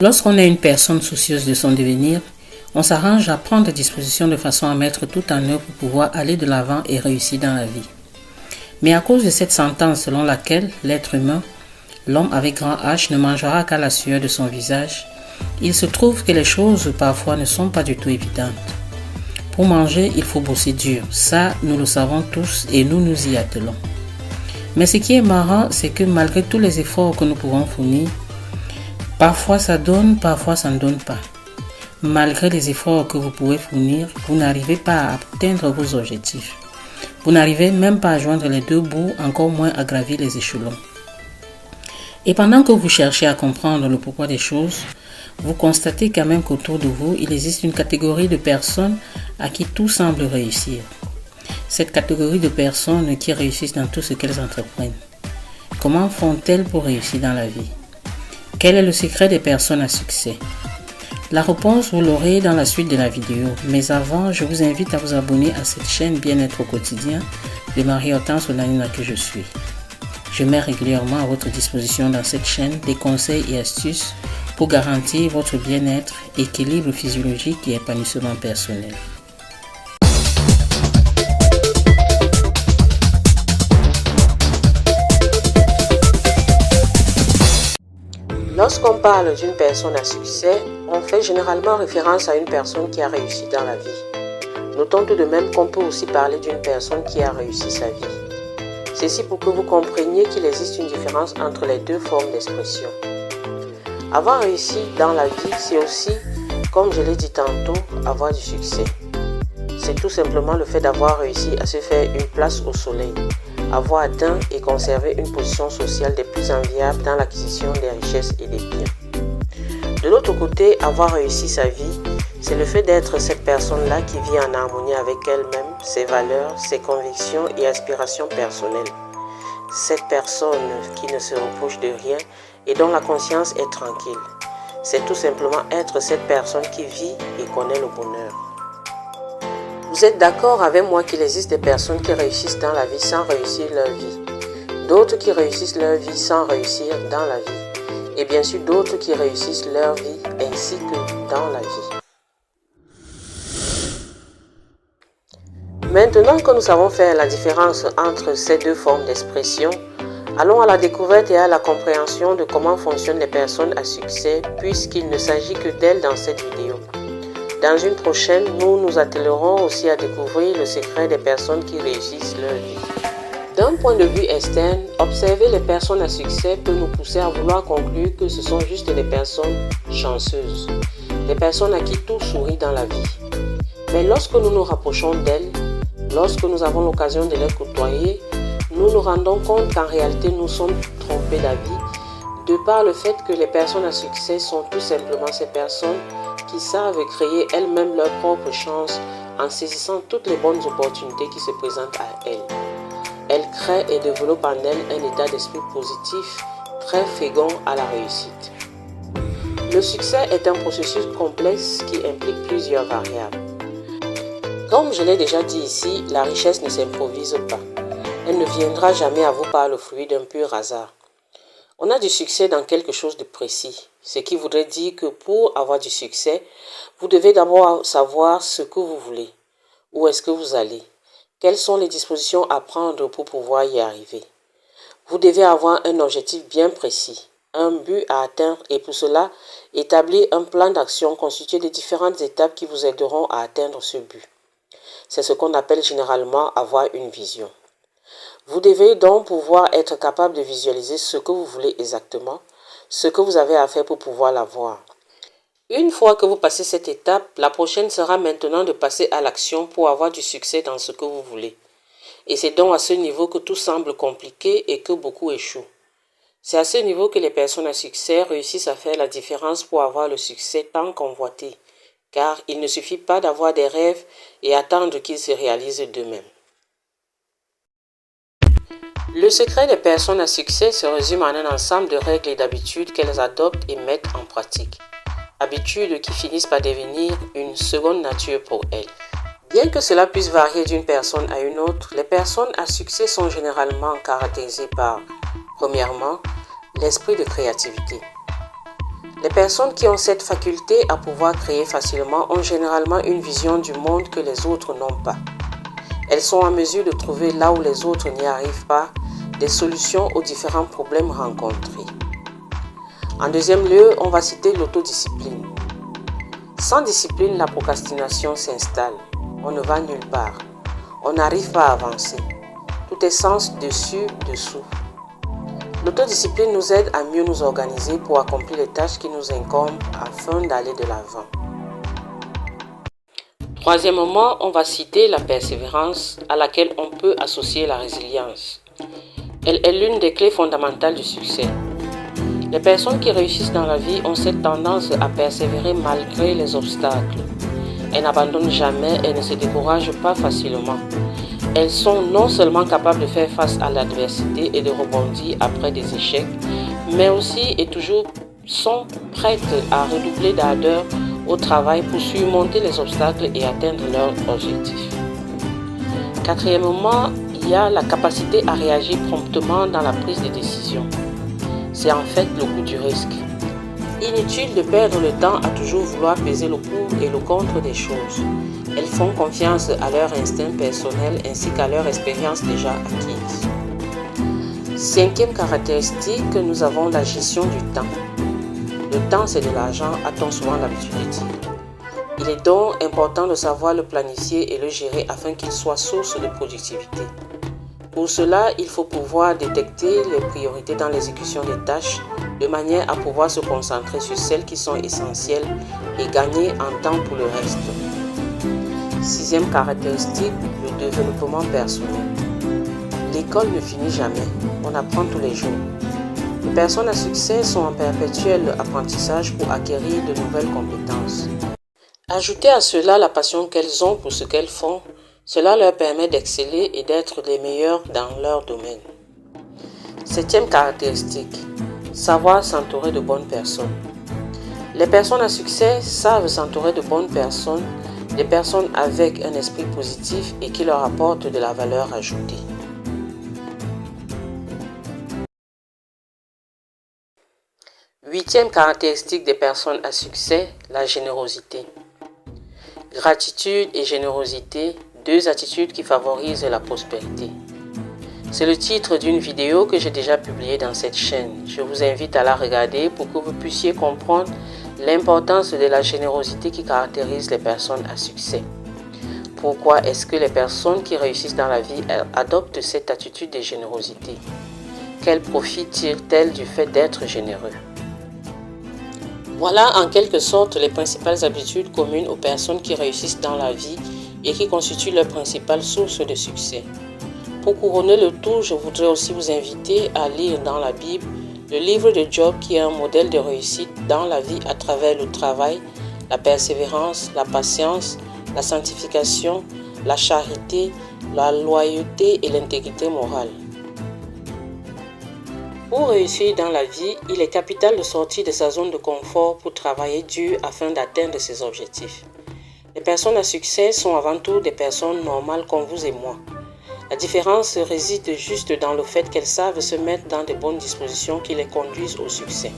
Lorsqu'on est une personne soucieuse de son devenir, on s'arrange à prendre des dispositions de façon à mettre tout en œuvre pour pouvoir aller de l'avant et réussir dans la vie. Mais à cause de cette sentence selon laquelle l'être humain, l'homme avec grand H, ne mangera qu'à la sueur de son visage, il se trouve que les choses parfois ne sont pas du tout évidentes. Pour manger, il faut bosser dur. Ça, nous le savons tous et nous nous y attelons. Mais ce qui est marrant, c'est que malgré tous les efforts que nous pouvons fournir, parfois ça donne, parfois ça ne donne pas. Malgré les efforts que vous pouvez fournir, vous n'arrivez pas à atteindre vos objectifs. Vous n'arrivez même pas à joindre les deux bouts, encore moins à gravir les échelons. Et pendant que vous cherchez à comprendre le pourquoi des choses, vous constatez quand même qu'autour de vous, il existe une catégorie de personnes à qui tout semble réussir. Cette catégorie de personnes qui réussissent dans tout ce qu'elles entreprennent. Comment font-elles pour réussir dans la vie? Quel est le secret des personnes à succès? La réponse, vous l'aurez dans la suite de la vidéo. Mais avant, je vous invite à vous abonner à cette chaîne Bien-être au quotidien de Marie-Hortense Onanina que je suis. Je mets régulièrement à votre disposition dans cette chaîne des conseils et astuces pour garantir votre bien-être, équilibre physiologique et épanouissement personnel. Lorsqu'on parle d'une personne à succès, on fait généralement référence à une personne qui a réussi dans la vie. Notons tout de même qu'on peut aussi parler d'une personne qui a réussi sa vie. Ceci pour que vous compreniez qu'il existe une différence entre les deux formes d'expression. Avoir réussi dans la vie, c'est aussi, comme je l'ai dit tantôt, avoir du succès. C'est tout simplement le fait d'avoir réussi à se faire une place au soleil, avoir atteint et conservé une position sociale des plus enviables dans l'acquisition des richesses et des biens. De l'autre côté, avoir réussi sa vie, c'est le fait d'être cette personne-là qui vit en harmonie avec elle-même, ses valeurs, ses convictions et aspirations personnelles. Cette personne qui ne se reproche de rien et dont la conscience est tranquille. C'est tout simplement être cette personne qui vit et connaît le bonheur. Vous êtes d'accord avec moi qu'il existe des personnes qui réussissent dans la vie sans réussir leur vie, d'autres qui réussissent leur vie sans réussir dans la vie, et bien sûr d'autres qui réussissent leur vie ainsi que dans la vie. Maintenant que nous savons faire la différence entre ces deux formes d'expression, allons à la découverte et à la compréhension de comment fonctionnent les personnes à succès, puisqu'il ne s'agit que d'elles dans cette vidéo. Dans une prochaine, nous nous attellerons aussi à découvrir le secret des personnes qui réussissent leur vie. D'un point de vue externe, observer les personnes à succès peut nous pousser à vouloir conclure que ce sont juste des personnes chanceuses, des personnes à qui tout sourit dans la vie. Mais lorsque nous nous rapprochons d'elles, lorsque nous avons l'occasion de les côtoyer, nous nous rendons compte qu'en réalité nous sommes trompés d'avis, de par le fait que les personnes à succès sont tout simplement ces personnes qui savent créer elles-mêmes leur propre chance en saisissant toutes les bonnes opportunités qui se présentent à elles. Elles créent et développent en elles un état d'esprit positif, très fécond à la réussite. Le succès est un processus complexe qui implique plusieurs variables. Comme je l'ai déjà dit ici, la richesse ne s'improvise pas. Elle ne viendra jamais à vous par le fruit d'un pur hasard. On a du succès dans quelque chose de précis, ce qui voudrait dire que pour avoir du succès, vous devez d'abord savoir ce que vous voulez, où est-ce que vous allez, quelles sont les dispositions à prendre pour pouvoir y arriver. Vous devez avoir un objectif bien précis, un but à atteindre et pour cela, établir un plan d'action constitué de différentes étapes qui vous aideront à atteindre ce but. C'est ce qu'on appelle généralement avoir une vision. Vous devez donc pouvoir être capable de visualiser ce que vous voulez exactement, ce que vous avez à faire pour pouvoir l'avoir. Une fois que vous passez cette étape, la prochaine sera maintenant de passer à l'action pour avoir du succès dans ce que vous voulez. Et c'est donc à ce niveau que tout semble compliqué et que beaucoup échouent. C'est à ce niveau que les personnes à succès réussissent à faire la différence pour avoir le succès tant convoité, car il ne suffit pas d'avoir des rêves et attendre qu'ils se réalisent d'eux-mêmes. Le secret des personnes à succès se résume en un ensemble de règles et d'habitudes qu'elles adoptent et mettent en pratique. Habitudes qui finissent par devenir une seconde nature pour elles. Bien que cela puisse varier d'une personne à une autre, les personnes à succès sont généralement caractérisées par, premièrement, l'esprit de créativité. Les personnes qui ont cette faculté à pouvoir créer facilement ont généralement une vision du monde que les autres n'ont pas. Elles sont en mesure de trouver là où les autres n'y arrivent pas des solutions aux différents problèmes rencontrés. En deuxième lieu, on va citer l'autodiscipline. Sans discipline, la procrastination s'installe. On ne va nulle part. On n'arrive pas à avancer. Tout est sens dessus, dessous. L'autodiscipline nous aide à mieux nous organiser pour accomplir les tâches qui nous incombent afin d'aller de l'avant. Troisièmement, on va citer la persévérance à laquelle on peut associer la résilience. Elle est l'une des clés fondamentales du succès. Les personnes qui réussissent dans la vie ont cette tendance à persévérer malgré les obstacles. Elles n'abandonnent jamais et ne se découragent pas facilement. Elles sont non seulement capables de faire face à l'adversité et de rebondir après des échecs, mais aussi et toujours sont prêtes à redoubler d'ardeur au travail pour surmonter les obstacles et atteindre leurs objectifs. Quatrièmement, il y a la capacité à réagir promptement dans la prise de décision. C'est en fait le coût du risque. Inutile de perdre le temps à toujours vouloir peser le pour et le contre des choses. Elles font confiance à leur instinct personnel ainsi qu'à leur expérience déjà acquise. Cinquième caractéristique, que nous avons la gestion du temps. Le temps, c'est de l'argent, a-t-on souvent l'habitude de dire. Il est donc important de savoir le planifier et le gérer afin qu'il soit source de productivité. Pour cela, il faut pouvoir détecter les priorités dans l'exécution des tâches de manière à pouvoir se concentrer sur celles qui sont essentielles et gagner en temps pour le reste. Sixième caractéristique, le développement personnel. L'école ne finit jamais, on apprend tous les jours. Les personnes à succès sont en perpétuel apprentissage pour acquérir de nouvelles compétences. Ajoutez à cela la passion qu'elles ont pour ce qu'elles font. Cela leur permet d'exceller et d'être les meilleurs dans leur domaine. Septième caractéristique, savoir s'entourer de bonnes personnes. Les personnes à succès savent s'entourer de bonnes personnes, des personnes avec un esprit positif et qui leur apportent de la valeur ajoutée. Huitième caractéristique des personnes à succès, la générosité. Gratitude et générosité, deux attitudes qui favorisent la prospérité. C'est le titre d'une vidéo que j'ai déjà publiée dans cette chaîne. Je vous invite à la regarder pour que vous puissiez comprendre l'importance de la générosité qui caractérise les personnes à succès. Pourquoi est-ce que les personnes qui réussissent dans la vie adoptent cette attitude de générosité? Quel profit tirent-elles du fait d'être généreux? Voilà en quelque sorte les principales habitudes communes aux personnes qui réussissent dans la vie et qui constituent leur principale source de succès. Pour couronner le tout, je voudrais aussi vous inviter à lire dans la Bible le livre de Job qui est un modèle de réussite dans la vie à travers le travail, la persévérance, la patience, la sanctification, la charité, la loyauté et l'intégrité morale. Pour réussir dans la vie, il est capital de sortir de sa zone de confort pour travailler dur afin d'atteindre ses objectifs. Les personnes à succès sont avant tout des personnes normales comme vous et moi. La différence réside juste dans le fait qu'elles savent se mettre dans de bonnes dispositions qui les conduisent au succès.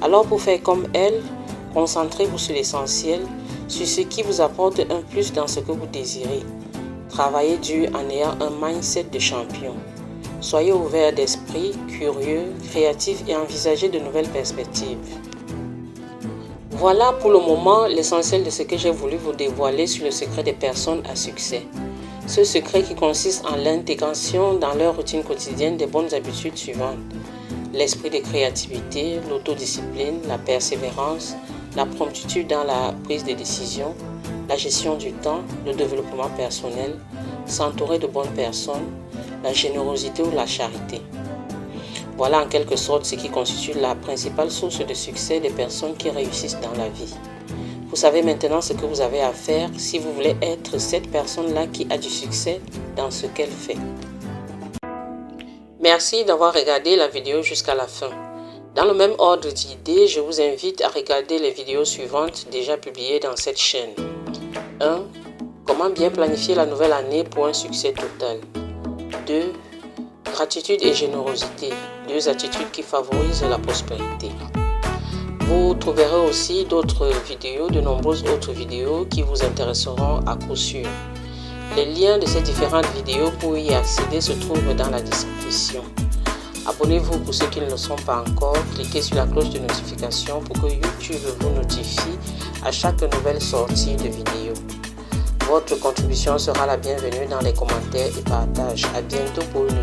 Alors pour faire comme elles, concentrez-vous sur l'essentiel, sur ce qui vous apporte un plus dans ce que vous désirez. Travaillez dur en ayant un mindset de champion. Soyez ouvert d'esprit, curieux, créatif et envisagez de nouvelles perspectives. Voilà pour le moment l'essentiel de ce que j'ai voulu vous dévoiler sur le secret des personnes à succès. Ce secret qui consiste en l'intégration dans leur routine quotidienne des bonnes habitudes suivantes. L'esprit de créativité, l'autodiscipline, la persévérance, la promptitude dans la prise de décision, la gestion du temps, le développement personnel, s'entourer de bonnes personnes, la générosité ou la charité. Voilà en quelque sorte ce qui constitue la principale source de succès des personnes qui réussissent dans la vie. Vous savez maintenant ce que vous avez à faire si vous voulez être cette personne-là qui a du succès dans ce qu'elle fait. Merci d'avoir regardé la vidéo jusqu'à la fin. Dans le même ordre d'idées, je vous invite à regarder les vidéos suivantes déjà publiées dans cette chaîne. 1. Comment bien planifier la nouvelle année pour un succès total. 2. Gratitude et générosité, deux attitudes qui favorisent la prospérité. Vous trouverez aussi d'autres vidéos, de nombreuses autres vidéos qui vous intéresseront à coup sûr. Les liens de ces différentes vidéos pour y accéder se trouvent dans la description. Abonnez-vous pour ceux qui ne le sont pas encore. Cliquez sur la cloche de notification pour que YouTube vous notifie à chaque nouvelle sortie de vidéo. Votre contribution sera la bienvenue dans les commentaires et partages. À bientôt pour une